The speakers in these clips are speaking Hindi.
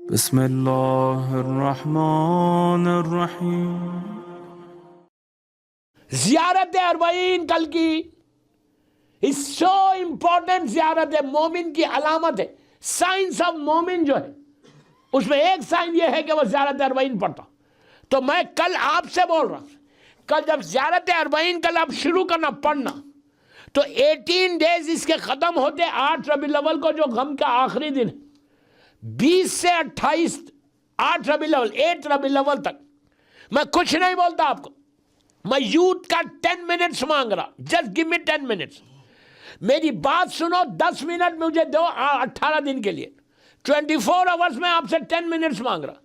बिस्मिल्लाहिर्रहमानिर्रहीम। ज़ियारत अर्बईन कल की इज सो इंपॉर्टेंट। ज़ियारत मोमिन की अलामत है, साइंस ऑफ मोमिन जो है उसमें एक साइन ये है कि वो ज़ियारत अर्बईन पढ़ता। तो मैं कल आपसे बोल रहा हूं, कल जब ज़ियारत अर्बईन कल आप शुरू करना पढ़ना तो 18 डेज इसके ख़त्म होते 8 रबीउल अव्वल को, जो गम का आखिरी दिन है, 20 से 28 8 रबीउल अव्वल 8 रबीउल अव्वल तक मैं कुछ नहीं बोलता आपको। मैं यूथ का 10 मिनट्स मांग रहा, जस्ट गिव मी 10 मिनट्स। मेरी बात सुनो, 10 मिनट मुझे दो 18 दिन के लिए, 24 आवर्स में आपसे 10 मिनट्स मांग रहा।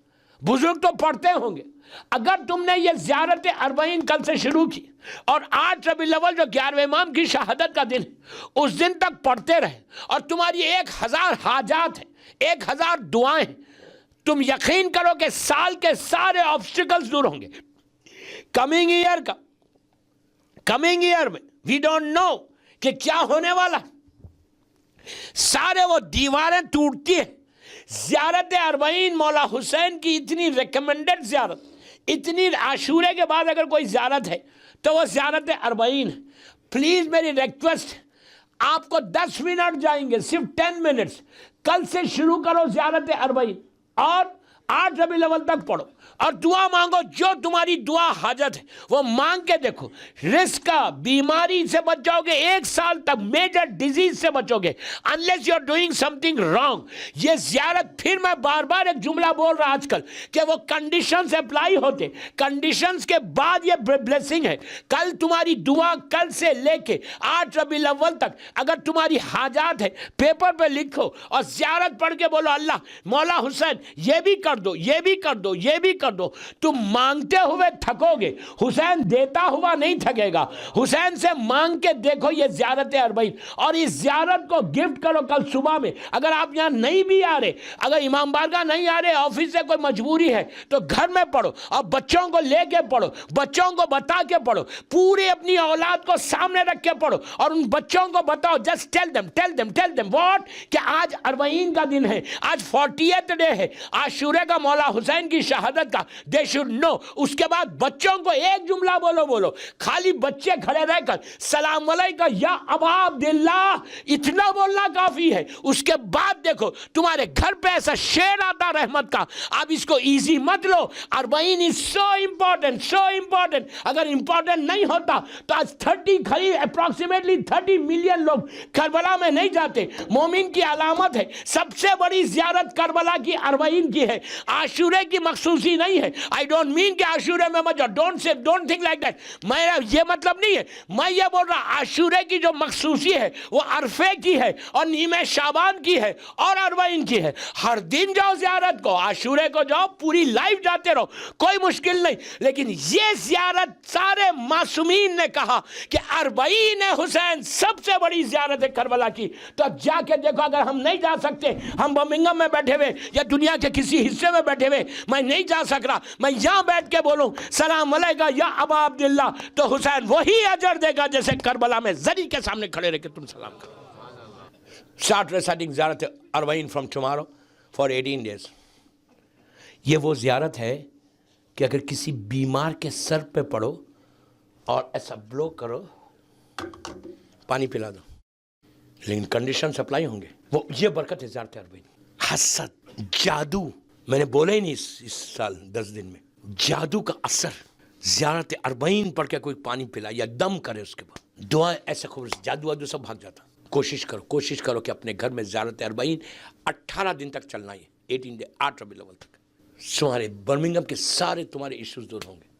बुजुर्ग तो पढ़ते होंगे। अगर तुमने ये ज़ियारत अर्बईन कल से शुरू की और 8 रबीउल अव्वल जो 11वें इमाम की शहादत का दिन है उस दिन तक पढ़ते रहे और तुम्हारी 1000 हाजात है, 1000 दुआएं हैं, तुम यकीन करो कि साल के सारे ऑब्स्टिकल्स दूर होंगे। कमिंग ईयर में वी डोंट नो कि क्या होने वाला, सारे वो दीवारें टूटती हैं। ज़ियारत अर्बईन मौला हुसैन की इतनी रिकमेंडेड ज़ियारत, इतनी आशूरे के बाद अगर कोई ज़ियारत है तो वो ज़ियारत अर्बईन है। प्लीज़ मेरी रिक्वेस्ट, आपको 10 मिनट जाएंगे, सिर्फ 10 मिनट्स। कल से शुरू करो ज़ियारत अर्बईन और 8 रबीउल अव्वल तक पढ़ो और दुआ मांगो। जो तुम्हारी दुआ हाजत है वो मांग के देखो। रिस्क का, बीमारी से बच जाओगे, 1 साल तक मेजर डिजीज से बचोगे, unless you are doing something wrong. ये ज़ियारत, फिर मैं बार बार एक जुमला बोल रहा आजकल कि वो कंडीशंस अप्लाई होते, कंडीशंस के बाद ये ब्लेसिंग है। कल तुम्हारी दुआ, कल से लेके 8 रबीउल अव्वल तक अगर तुम्हारी हाजात है पेपर पे लिखो और ज़ियारत पढ़ के बोलो, अल्लाह मौला हुसैन ये भी कर दो, ये भी कर दो, ये भी कर दो। तुम मांगते हुए थकोगे, हुसैन देता हुआ नहीं थकेगा। हुसैन से मांग के देखो ये ज़ियारत अर्बईन, और इस ज़ियारत को गिफ्ट करो कल सुबह में। अगर आप यहां नहीं भी आ रहे, अगर इमाम बारगाह नहीं आ रहे, ऑफिस से कोई मजबूरी है तो घर में पढ़ो और बच्चों को लेके पढ़ो, बच्चों को बता के पढ़ो, पूरी अपनी औलाद को सामने रख के पढ़ो और उन बच्चों को बताओ, जस्ट टेल देम व्हाट, कि आज अर्बईन का दिन है, आज 40th डे है आशूरे का, मौला हुसैन की शहादत का। They should know. उसके बाद बच्चों को एक जुमला बोलो, खाली बच्चे खड़े रहकर सलाम अलैकुम या अबा अब्दुल्लाह, इतना बोलना काफी है। उसके बाद देखो तुम्हारे घर पे ऐसा शेर आता रहमत का। आप इसको इजी मत लो। अर्बईन is so important, so important. अगर इंपॉर्टेंट नहीं होता तो आज अप्रोक्सीमेटली 30 मिलियन लोग करबला में नहीं जाते। मोमिन की अलामत है। सबसे बड़ी ज़ियारत करबला की अर्बईन की है, आशूरे की मखसूसी नहीं है। आई डोंट मीन कि आशूरे में मत जाओ, डोंट थिंक लाइक दैट। मेरा ये मतलब नहीं है। मैं ये बोल रहा आशूरे की जो मखसूसी है वो अरफे की है और नीमे शाबान की है और अर्बईन की है। हर दिन जाओ ज़ियारत को, आशूरे को जाओ, पूरी लाइफ जाते रहो, कोई मुश्किल नहीं। लेकिन ये ज़ियारत सारे मासूमीन ने कहा कि अर्बईन हुसैन सबसे बड़ी ज़ियारत है करबला की। तो अब जाके देखो, अगर हम नहीं जा सकते, हम बर्मिंघम में बैठे हुए या दुनिया के किसी हिस्से में बैठे हुए, मैं नहीं जा सक रहा, मैं यहां बैठ के बोलूं सलाम अलैकुम या अबा अब्दुल्लाह, तो हुसैन वही अजर देगा जैसे करबला में जरी के सामने खड़े रह के तुम सलाम करो। स्टार्ट रिसाइटिंग ज़ियारत अर्बईन फ्रॉम टुमारो फॉर 18 डेज। ये वो ज़ियारत है कि अगर किसी बीमार के सर पे पड़ो और ऐसा ब्लो करो, पानी पिला दो, लेकिन कंडीशन अप्लाई होंगे। वो ये बरकत है ज़ियारत अर्बईन। हसद, जादू, मैंने बोला ही नहीं इस साल 10 दिन में, जादू का असर। ज़ियारत अर्बईन पढ़ के कोई पानी पिला या दम करे, उसके बाद दुआ, ऐसे खबर जादू वादू सब भाग जाता। कोशिश करो कि अपने घर में ज़ियारत अर्बईन 18 दिन तक चलना है, 18 डे 8 रबीउल अव्वल तक। तुम्हारे बर्मिंघम के सारे तुम्हारे इश्यूज दूर होंगे।